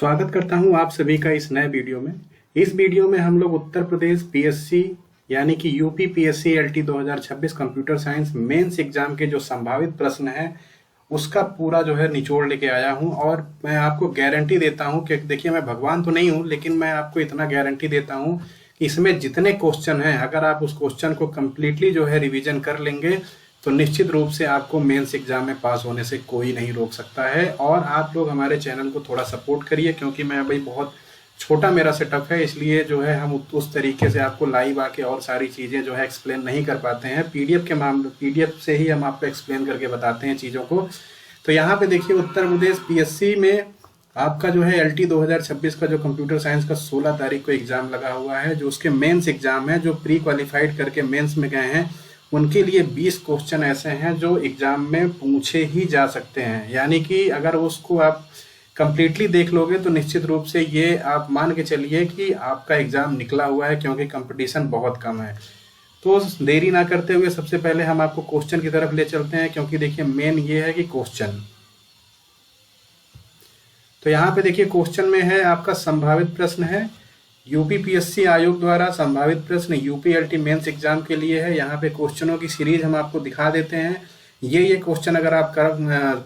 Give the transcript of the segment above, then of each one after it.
स्वागत करता हूं आप सभी का इस नए वीडियो में। इस वीडियो में हम लोग उत्तर प्रदेश पीएससी यानी कि UP PSC LT 2026 computer science mains exam के जो संभावित प्रश्न है उसका पूरा जो है निचोड़ लेके आया हूं। और मैं आपको गारंटी देता हूं कि देखिए, मैं भगवान तो नहीं हूं, लेकिन मैं आपको इतना गारंटी देता हूं कि इसमें जितने क्वेश्चन हैं, अगर आप उस क्वेश्चन को कम्प्लीटली जो है रिविजन कर लेंगे तो निश्चित रूप से आपको मेंस एग्जाम में पास होने से कोई नहीं रोक सकता है। और आप लोग हमारे चैनल को थोड़ा सपोर्ट करिए, क्योंकि मैं अभी बहुत छोटा मेरा सेटअप है, इसलिए जो है हम उस तरीके से आपको लाइव आके और सारी चीज़ें जो है एक्सप्लेन नहीं कर पाते हैं। पीडीएफ के मामले पीडीएफ से ही हम आपको एक्सप्लेन करके बताते हैं चीज़ों को। तो यहाँ पे देखिए, उत्तर प्रदेश पीएससी में आपका जो है एलटी 2026 का जो कंप्यूटर साइंस का 16 तारीख को एग्जाम लगा हुआ है, जो उसके मेंस एग्जाम है, जो प्री क्वालिफाइड करके मेंस में गए हैं उनके लिए 20 क्वेश्चन ऐसे हैं जो एग्जाम में पूछे ही जा सकते हैं। यानी कि अगर उसको आप कंप्लीटली देख लोगे तो निश्चित रूप से ये आप मान के चलिए कि आपका एग्जाम निकला हुआ है, क्योंकि कंपटीशन बहुत कम है। तो देरी ना करते हुए सबसे पहले हम आपको क्वेश्चन की तरफ ले चलते हैं, क्योंकि देखिए मेन ये है कि क्वेश्चन। तो यहाँ पे देखिए क्वेश्चन में है आपका संभावित प्रश्न है यूपी पीएससी आयोग द्वारा संभावित प्रश्न यूपी एलटी मेंस एग्जाम के लिए है। यहाँ पे क्वेश्चनों की सीरीज हम आपको दिखा देते हैं। ये क्वेश्चन अगर आप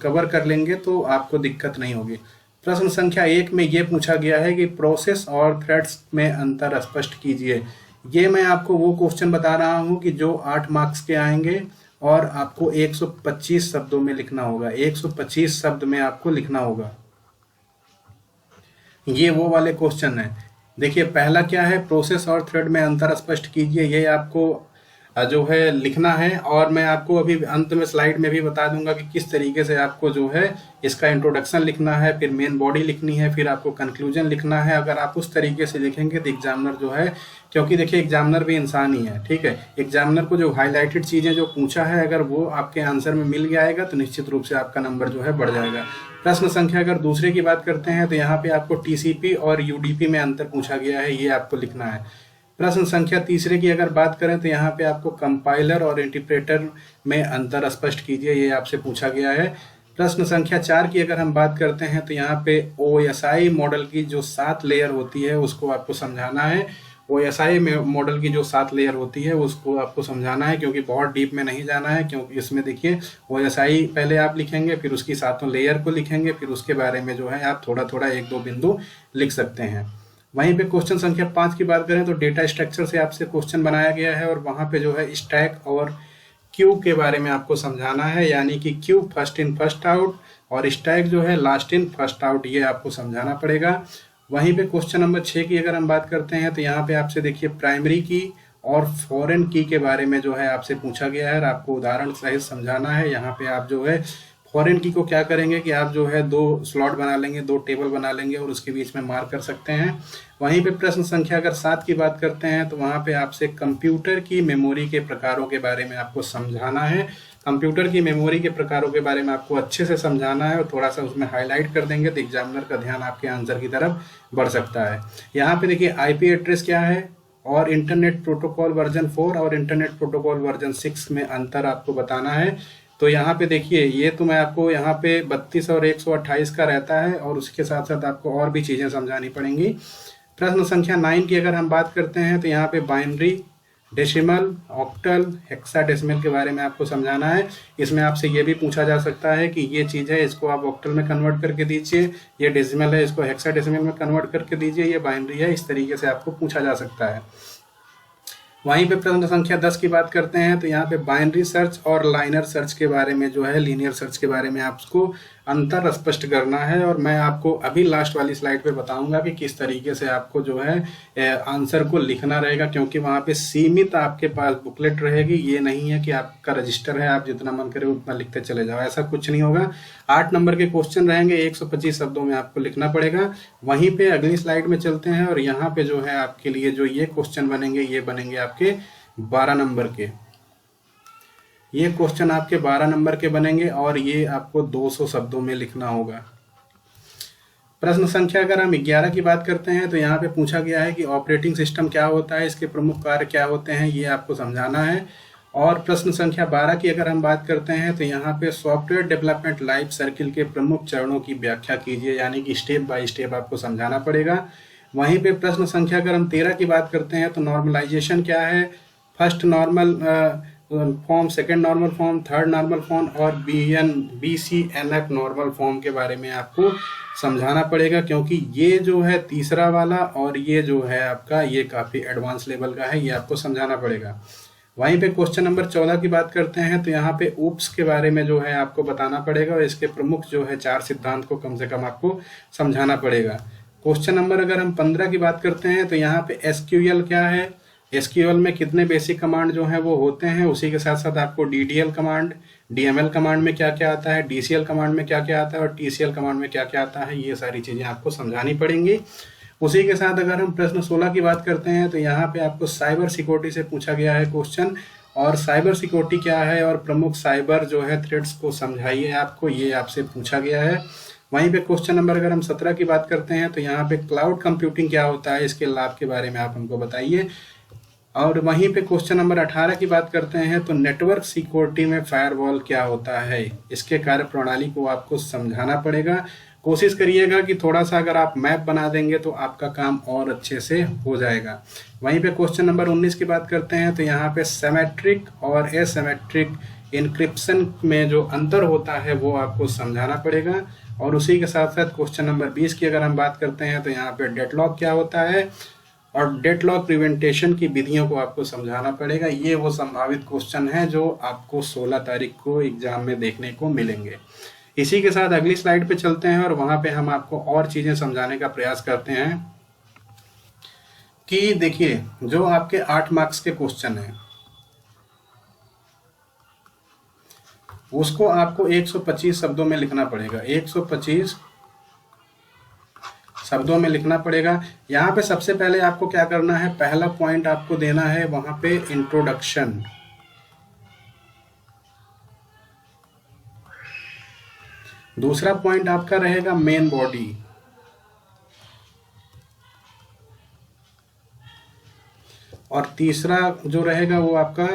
कवर कर लेंगे तो आपको दिक्कत नहीं होगी। प्रश्न संख्या 1 में ये पूछा गया है कि प्रोसेस और थ्रेड्स में अंतर स्पष्ट कीजिए। ये मैं आपको वो क्वेश्चन बता रहा हूँ कि जो 8 मार्क्स के आएंगे और आपको 125 शब्दों में लिखना होगा। 125 शब्द में आपको लिखना होगा। ये वो वाले क्वेश्चन है। देखिए पहला क्या है, प्रोसेस और थ्रेड में अंतर स्पष्ट कीजिए। ये आपको जो है लिखना है, और मैं आपको अभी अंत में स्लाइड में भी बता दूंगा कि किस तरीके से आपको जो है इसका इंट्रोडक्शन लिखना है, फिर मेन बॉडी लिखनी है, फिर आपको कंक्लूजन लिखना है। अगर आप उस तरीके से लिखेंगे तो एग्जामिनर जो है, क्योंकि देखिए एग्जामिनर भी इंसान ही है, ठीक है। एग्जामिनर को जो हाईलाइटेड चीज़ें जो पूछा है अगर वो आपके आंसर में मिल जाएगा तो निश्चित रूप से आपका नंबर जो है बढ़ जाएगा। प्रश्न संख्या अगर दूसरे की बात करते हैं तो यहाँ पे आपको टीसीपी और यूडीपी में अंतर पूछा गया है, ये आपको लिखना है। प्रश्न संख्या तीसरे की अगर बात करें तो यहाँ पे आपको कंपाइलर और इंटरप्रेटर में अंतर स्पष्ट कीजिए, ये आपसे पूछा गया है। प्रश्न संख्या 4 की अगर हम बात करते हैं तो यहाँ पे ओएसआई मॉडल की जो 7 लेयर होती है उसको आपको समझाना है। ओएसआई मॉडल की जो 7 लेयर होती है उसको आपको समझाना है, क्योंकि बहुत डीप में नहीं जाना है। क्योंकि इसमें देखिए ओएसआई पहले आप लिखेंगे, फिर उसकी 7 लेयर को लिखेंगे, फिर उसके बारे में जो है आप थोड़ा थोड़ा 1-2 बिंदु लिख सकते हैं। वहीं पे क्वेश्चन संख्या 5 की बात करें तो डेटा स्ट्रक्चर से आपसे क्वेश्चन बनाया गया है, और वहाँ पे जो है स्टैक और क्यू के बारे में आपको समझाना है। यानी कि Q first in first out और स्टैक जो है लास्ट इन फर्स्ट आउट, ये आपको समझाना पड़ेगा। वहीं पे क्वेश्चन नंबर 6 की अगर हम बात करते हैं तो यहाँ पे आपसे देखिए प्राइमरी की और फॉरेन की के बारे में जो है आपसे पूछा गया है, और आपको उदाहरण सहित समझाना है। यहाँ पे आप जो है फॉरेन की को क्या करेंगे कि आप जो है 2 स्लॉट बना लेंगे, 2 टेबल बना लेंगे और उसके बीच में मार्क कर सकते हैं। वहीं पे प्रश्न संख्या अगर 7 की बात करते हैं तो वहाँ पे आपसे कंप्यूटर की मेमोरी के प्रकारों के बारे में आपको समझाना है। कंप्यूटर की मेमोरी के प्रकारों के बारे में आपको अच्छे से समझाना है, और थोड़ा सा उसमें हाईलाइट कर देंगे तो एग्जामिनर का ध्यान आपके आंसर की तरफ बढ़ सकता है। यहाँ पे देखिए आईपी एड्रेस क्या है और इंटरनेट प्रोटोकॉल वर्जन 4 और इंटरनेट प्रोटोकॉल वर्जन 6 में अंतर आपको बताना है। तो यहाँ पे देखिए ये तो मैं आपको यहाँ पे 32 और 128 का रहता है, और उसके साथ साथ आपको और भी चीज़ें समझानी पड़ेंगी। प्रश्न संख्या 9 की अगर हम बात करते हैं तो यहाँ पे बाइनरी, डेसिमल, ऑक्टल, हेक्साडेसिमल के बारे में आपको समझाना है। इसमें आपसे ये भी पूछा जा सकता है कि ये चीज़ है इसको आप ऑक्टल में कन्वर्ट करके दीजिए, ये डेसिमल है इसको हेक्साडेसिमल में कन्वर्ट करके दीजिए, ये बाइनरी है, इस तरीके से आपको पूछा जा सकता है। वहीं पे प्रश्न संख्या 10 की बात करते हैं तो यहाँ पे बाइनरी सर्च और लाइनर सर्च के बारे में जो है लीनियर सर्च के बारे में आपको अंतर स्पष्ट करना है, और मैं आपको अभी लास्ट वाली स्लाइड पे बताऊंगा कि किस तरीके से आपको जो है आंसर को लिखना रहेगा, क्योंकि वहाँ पे सीमित आपके पास बुकलेट रहेगी। ये नहीं है कि आपका रजिस्टर है आप जितना मन करे उतना लिखते चले जाओ, ऐसा कुछ नहीं होगा। 8 नंबर के क्वेश्चन रहेंगे, 125 शब्दों में आपको लिखना पड़ेगा। वहीं पे अगली स्लाइड में चलते हैं, और यहाँ पे जो है आपके लिए जो ये क्वेश्चन बनेंगे ये बनेंगे आपके 12 नंबर के। ये क्वेश्चन आपके 12 नंबर के बनेंगे, और ये आपको 200 शब्दों में लिखना होगा। प्रश्न संख्या अगर हम 11 की बात करते हैं तो यहाँ पे पूछा गया है कि ऑपरेटिंग सिस्टम क्या होता है, इसके प्रमुख कार्य क्या होते हैं, ये आपको समझाना है। और प्रश्न संख्या 12 की अगर हम बात करते हैं तो यहाँ पे सॉफ्टवेयर डेवलपमेंट लाइफ सर्किल के प्रमुख चरणों की व्याख्या कीजिए, यानी कि स्टेप बाय स्टेप आपको समझाना पड़ेगा। वहीं पे प्रश्न संख्या अगर हम 13 की बात करते हैं तो नॉर्मलाइजेशन क्या है, first normal form, second normal form, third normal form और BCNF नॉर्मल फॉर्म के बारे में आपको समझाना पड़ेगा, क्योंकि ये जो है तीसरा वाला और ये जो है आपका ये काफ़ी एडवांस लेवल का है, ये आपको समझाना पड़ेगा। वहीं पे क्वेश्चन नंबर 14 की बात करते हैं तो यहाँ पे ऊप्स के बारे में जो है आपको बताना पड़ेगा और इसके प्रमुख जो है 4 सिद्धांत को कम से कम आपको समझाना पड़ेगा। क्वेश्चन नंबर अगर हम 15 की बात करते हैं तो यहाँ पे SQL क्या है, SQL में कितने बेसिक कमांड जो हैं वो होते हैं, उसी के साथ साथ आपको DDL कमांड, DML कमांड में क्या क्या आता है, DCL कमांड में क्या क्या आता है और TCL कमांड में क्या क्या आता है, ये सारी चीज़ें आपको समझानी पड़ेंगी। उसी के साथ अगर हम प्रश्न 16 की बात करते हैं तो यहाँ पे आपको साइबर सिक्योरिटी से पूछा गया है क्वेश्चन, और साइबर सिक्योरिटी क्या है और प्रमुख साइबर जो है थ्रेट्स को समझाइए आपको, ये आपसे पूछा गया है। वहीं पे क्वेश्चन नंबर अगर हम 17 की बात करते हैं तो यहाँ पे क्लाउड कंप्यूटिंग क्या होता है, इसके लाभ के बारे में आप हमको बताइए। और वहीं पे क्वेश्चन नंबर 18 की बात करते हैं तो नेटवर्क सिक्योरिटी में फायरवॉल क्या होता है, इसके कार्य प्रणाली को आपको समझाना पड़ेगा। कोशिश करिएगा कि थोड़ा सा अगर आप मैप बना देंगे तो आपका काम और अच्छे से हो जाएगा। वहीं पे क्वेश्चन नंबर 19 की बात करते हैं तो यहाँ पे सिमेट्रिक और एसिमेट्रिक इनक्रिप्शन में जो अंतर होता है वो आपको समझाना पड़ेगा। और उसी के साथ साथ क्वेश्चन नंबर 20 की अगर हम बात करते हैं तो यहाँ पे डेडलॉक क्या होता है और डेडलॉक प्रिवेंटेशन की विधियों को आपको समझाना पड़ेगा। ये वो संभावित क्वेश्चन हैं जो आपको 16 तारीख को एग्जाम में देखने को मिलेंगे। इसी के साथ अगली स्लाइड पे चलते हैं और वहां पे हम आपको और चीजें समझाने का प्रयास करते हैं कि देखिए जो आपके 8 मार्क्स के क्वेश्चन हैं उसको आपको 125 शब्दों में लिखना पड़ेगा, 125 शब्दों में लिखना पड़ेगा। यहाँ पे सबसे पहले आपको क्या करना है, पहला पॉइंट आपको देना है वहां पे इंट्रोडक्शन, दूसरा पॉइंट आपका रहेगा मेन बॉडी, और तीसरा जो रहेगा वो आपका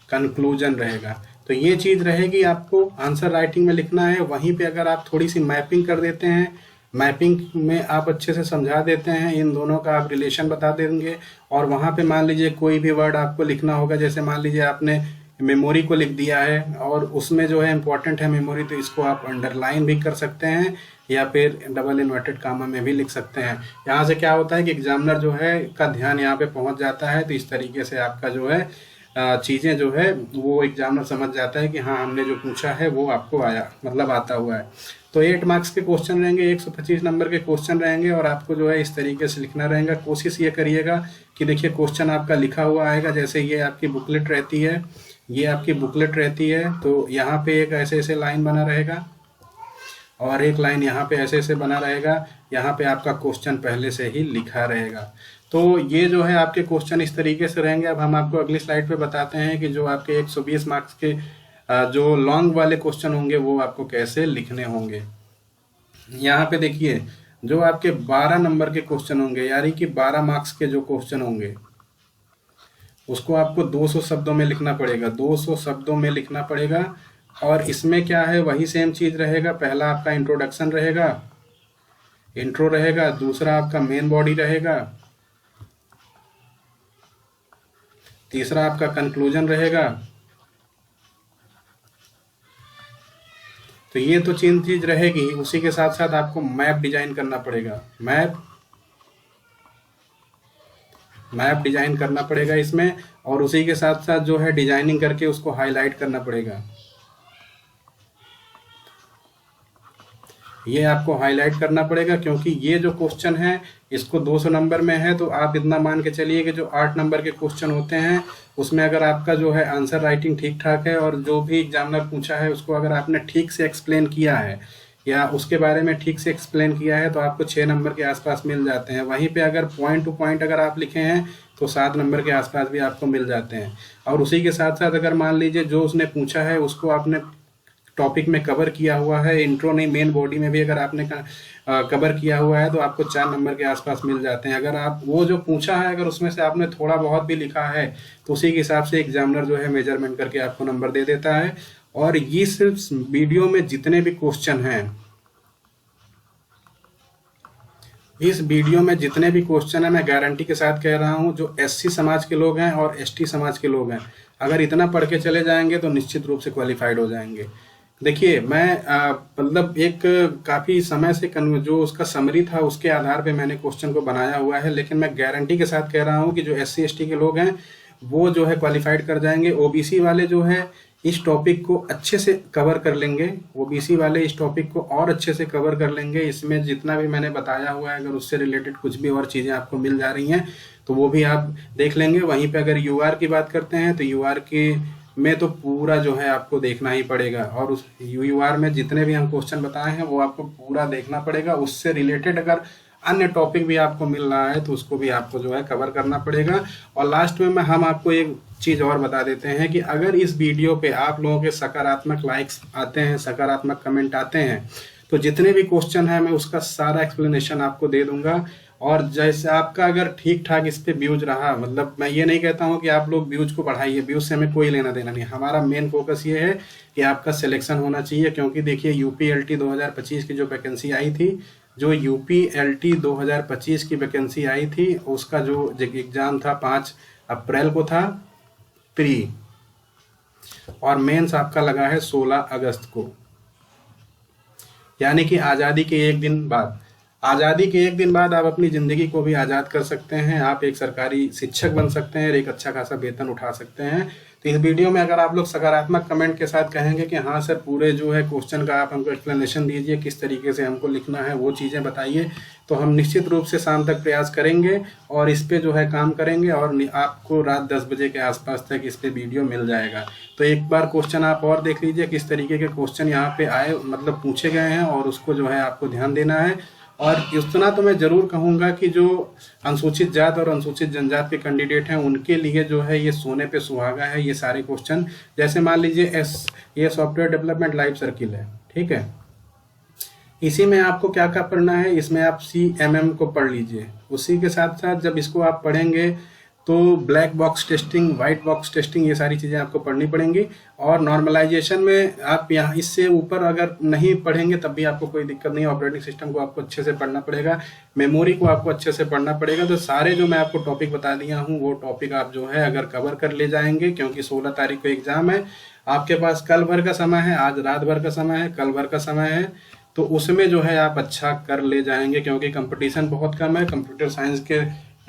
कंक्लूजन रहेगा। तो ये चीज रहेगी, आपको आंसर राइटिंग में लिखना है। वहीं पे अगर आप थोड़ी सी मैपिंग कर देते हैं, मैपिंग में आप अच्छे से समझा देते हैं, इन दोनों का आप रिलेशन बता देंगे, और वहाँ पे मान लीजिए कोई भी वर्ड आपको लिखना होगा, जैसे मान लीजिए आपने मेमोरी को लिख दिया है और उसमें जो है इंपॉर्टेंट है मेमोरी, तो इसको आप अंडरलाइन भी कर सकते हैं या फिर डबल इन्वर्टेड कामा में भी लिख सकते हैं। यहाँ से क्या होता है कि एग्जामिनर जो है का ध्यान यहाँ पे पहुँच जाता है, तो इस तरीके से आपका जो है चीज़ें जो है वो एग्जामिनर समझ जाता है कि हाँ हमने जो पूछा है वो आपको आया, मतलब आता हुआ है। तो 8 मार्क्स के क्वेश्चन रहेंगे, 125 नंबर के क्वेश्चन रहेंगे और आपको जो है इस तरीके से लिखना रहेगा। कोशिश ये करिएगा कि देखिए क्वेश्चन आपका लिखा हुआ आएगा, जैसे ये आपकी बुकलेट रहती है, ये आपकी बुकलेट रहती है, तो यहाँ पे एक ऐसे ऐसे लाइन बना रहेगा और एक लाइन यहाँ पे ऐसे ऐसे बना रहेगा, यहाँ पे आपका क्वेश्चन पहले से ही लिखा रहेगा। तो ये जो है आपके क्वेश्चन इस तरीके से रहेंगे। अब हम आपको अगली स्लाइड पे बताते हैं कि जो आपके 120 मार्क्स के जो लॉन्ग वाले क्वेश्चन होंगे वो आपको कैसे लिखने होंगे। यहाँ पे देखिए जो आपके 12 नंबर के क्वेश्चन होंगे, यानी कि 12 मार्क्स के जो क्वेश्चन होंगे उसको आपको 200 शब्दों में लिखना पड़ेगा, 200 शब्दों में लिखना पड़ेगा। और इसमें क्या है, वही सेम चीज रहेगा। पहला आपका इंट्रोडक्शन रहेगा, इंट्रो रहेगा, दूसरा आपका मेन बॉडी रहेगा, तीसरा आपका कंक्लूजन रहेगा। तो ये तो चीज रहेगी। उसी के साथ साथ आपको मैप डिजाइन करना पड़ेगा, मैप डिजाइन करना पड़ेगा इसमें, और उसी के साथ साथ जो है डिजाइनिंग करके उसको हाईलाइट करना पड़ेगा। ये आपको हाईलाइट करना पड़ेगा क्योंकि ये जो क्वेश्चन है इसको 200 नंबर में है, तो आप इतना मान के चलिए कि जो 8 नंबर के क्वेश्चन होते हैं उसमें अगर आपका जो है आंसर राइटिंग ठीक ठाक है और जो भी एग्जामिनर पूछा है उसको अगर आपने ठीक से एक्सप्लेन किया है या उसके बारे में ठीक से एक्सप्लेन किया है तो आपको 6 नंबर के आसपास मिल जाते हैं। वहीं पे अगर पॉइंट टू पॉइंट अगर आप लिखे हैं तो 7 नंबर के आसपास भी आपको मिल जाते हैं। और उसी के साथ साथ अगर मान लीजिए जो उसने पूछा है उसको आपने टॉपिक में कवर किया हुआ है, इंट्रो नहीं मेन बॉडी में भी अगर आपने कवर किया हुआ है तो आपको 4 नंबर के आसपास मिल जाते हैं। अगर आप वो जो पूछा है अगर उसमें से आपने थोड़ा बहुत भी लिखा है तो उसी के हिसाब से एग्जामिनर जो है मेजरमेंट करके आपको नंबर दे देता है। और ये सिर्फ वीडियो में जितने भी क्वेश्चन हैं, इस वीडियो में जितने भी क्वेश्चन है मैं गारंटी के साथ कह रहा हूं, जो एससी समाज के लोग हैं और एसटी समाज के लोग हैं अगर इतना पढ़ के चले जाएंगे तो निश्चित रूप से क्वालिफाइड हो जाएंगे। देखिए मैं मतलब एक काफ़ी समय से जो उसका समरी था उसके आधार पे मैंने क्वेश्चन को बनाया हुआ है, लेकिन मैं गारंटी के साथ कह रहा हूँ कि जो एससी एसटी के लोग हैं वो जो है क्वालिफाइड कर जाएंगे। ओबीसी वाले जो है इस टॉपिक को अच्छे से कवर कर लेंगे, ओबीसी वाले इस टॉपिक को और अच्छे से कवर कर लेंगे। इसमें जितना भी मैंने बताया हुआ है अगर उससे रिलेटेड कुछ भी और चीज़ें आपको मिल जा रही हैं तो वो भी आप देख लेंगे। वहीं पे अगर यूआर की बात करते हैं तो यूआर की में तो पूरा जो है आपको देखना ही पड़ेगा, और उस यूआर में जितने भी हम क्वेश्चन बताए हैं वो आपको पूरा देखना पड़ेगा। उससे रिलेटेड अगर अन्य टॉपिक भी आपको मिल रहा है तो उसको भी आपको जो है कवर करना पड़ेगा। और लास्ट में हम आपको एक चीज़ और बता देते हैं कि अगर इस वीडियो पे आप लोगों के सकारात्मक लाइक्स आते हैं, सकारात्मक कमेंट आते हैं, तो जितने भी क्वेश्चन है मैं उसका सारा एक्सप्लेनेशन आपको दे दूंगा। और जैसे आपका अगर ठीक ठाक इस पे व्यूज रहा, मतलब मैं ये नहीं कहता हूँ कि आप लोग व्यूज को बढ़ाइए, व्यूज से हमें कोई लेना देना नहीं, हमारा मेन फोकस ये है कि आपका सिलेक्शन होना चाहिए। क्योंकि देखिए यूपीएलटी 2025 की जो वैकेंसी आई थी, जो यूपीएलटी 2025 की वैकेंसी आई थी उसका जो एग्जाम था 5 अप्रैल को था प्री, और मेंस आपका लगा है 16 अगस्त को, यानी कि आज़ादी के एक दिन बाद। आज़ादी के एक दिन बाद आप अपनी ज़िंदगी को भी आज़ाद कर सकते हैं, आप एक सरकारी शिक्षक बन सकते हैं, एक अच्छा खासा वेतन उठा सकते हैं। तो इस वीडियो में अगर आप लोग सकारात्मक कमेंट के साथ कहेंगे कि हाँ सर पूरे जो है क्वेश्चन का आप हमको एक्सप्लेनेशन दीजिए, किस तरीके से हमको लिखना है वो चीज़ें बताइए, तो हम निश्चित रूप से शाम तक प्रयास करेंगे और इस पे जो है काम करेंगे और आपको रात 10 बजे के आसपास तक इस पे वीडियो मिल जाएगा। तो एक बार क्वेश्चन आप और देख लीजिए किस तरीके के क्वेश्चन यहाँ पे आए, मतलब पूछे गए हैं, और उसको जो है आपको ध्यान देना है। और इतना तो मैं जरूर कहूँगा कि जो अनुसूचित जात और अनुसूचित जनजात के कैंडिडेट हैं उनके लिए जो है ये सोने पे सुहागा है ये सारे क्वेश्चन। जैसे मान लीजिए ये सॉफ्टवेयर डेवलपमेंट लाइफ सर्किल है, ठीक है, इसी में आपको क्या क्या पढ़ना है, इसमें आप CMM को पढ़ लीजिए। उसी के साथ साथ जब इसको आप पढ़ेंगे तो black box testing, white box testing, ये सारी चीज़ें आपको पढ़नी पड़ेंगी। और नॉर्मलाइजेशन में आप यहाँ इससे ऊपर अगर नहीं पढ़ेंगे तब भी आपको कोई दिक्कत नहीं है। ऑपरेटिंग सिस्टम को आपको अच्छे से पढ़ना पड़ेगा, मेमोरी को आपको अच्छे से पढ़ना पड़ेगा। तो सारे जो मैं आपको टॉपिक बता दिया हूँ वो टॉपिक आप जो है अगर कवर कर ले जाएंगे, क्योंकि 16 तारीख को एग्जाम है, आपके पास कल भर का समय है, आज रात भर का समय है, कल भर का समय है, तो उसमें जो है आप अच्छा कर ले जाएंगे। क्योंकि कंपटीशन बहुत कम है, कंप्यूटर साइंस के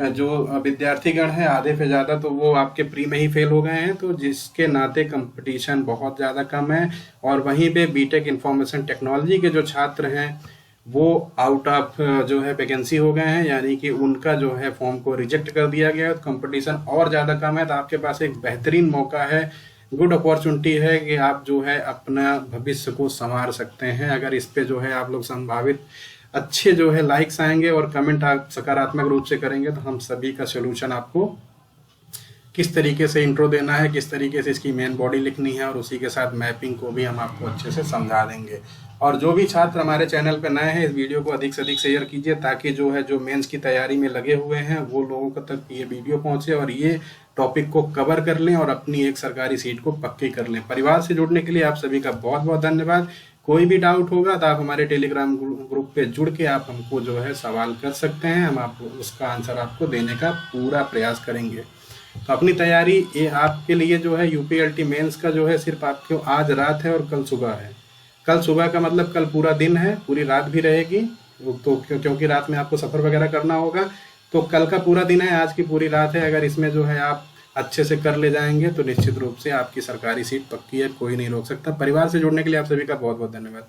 जो विद्यार्थीगण हैं आधे से ज़्यादा तो वो आपके प्री में ही फेल हो गए हैं, तो जिसके नाते कंपटीशन बहुत ज़्यादा कम है। और वहीं पे बीटेक इंफॉर्मेशन टेक्नोलॉजी के जो छात्र हैं वो आउट ऑफ जो है वैकेंसी हो गए हैं, यानी कि उनका जो है फॉर्म को रिजेक्ट कर दिया गया है। तो कंपटीशन और ज़्यादा कम है, तो आपके पास एक बेहतरीन मौका है, गुड अपॉर्चुनिटी है कि आप जो है अपना भविष्य को संवार सकते हैं। अगर इस पे जो है आप लोग संभावित अच्छे जो है लाइक्स आएंगे और कमेंट आप सकारात्मक रूप से करेंगे तो हम सभी का सोल्यूशन आपको किस तरीके से इंट्रो देना है, किस तरीके से इसकी मेन बॉडी लिखनी है और उसी के साथ मैपिंग को भी हम आपको अच्छे से समझा देंगे। और जो भी छात्र हमारे चैनल पर नए हैं इस वीडियो को अधिक से अधिक शेयर कीजिए, ताकि जो है जो मेंस की तैयारी में लगे हुए हैं वो लोगों तक ये वीडियो पहुंचे और ये टॉपिक को कवर कर लें और अपनी एक सरकारी सीट को पक्की कर लें। परिवार से जुड़ने के लिए आप सभी का बहुत बहुत धन्यवाद। कोई भी डाउट होगा तो आप हमारे टेलीग्राम ग्रुप पे जुड़ के आप हमको जो है सवाल कर सकते हैं, हम आपको उसका आंसर आपको देने का पूरा प्रयास करेंगे। तो अपनी तैयारी ये आपके लिए जो है यूपीएलटी मेंस का जो है सिर्फ आपको आज रात है और कल सुबह है। कल सुबह का मतलब कल पूरा दिन है, पूरी रात भी रहेगी, तो क्योंकि रात में आपको सफ़र वगैरह करना होगा, तो कल का पूरा दिन है, आज की पूरी रात है। अगर इसमें जो है आप अच्छे से कर ले जाएंगे तो निश्चित रूप से आपकी सरकारी सीट पक्की है, कोई नहीं रोक सकता। परिवार से जुड़ने के लिए आप सभी का बहुत बहुत धन्यवाद।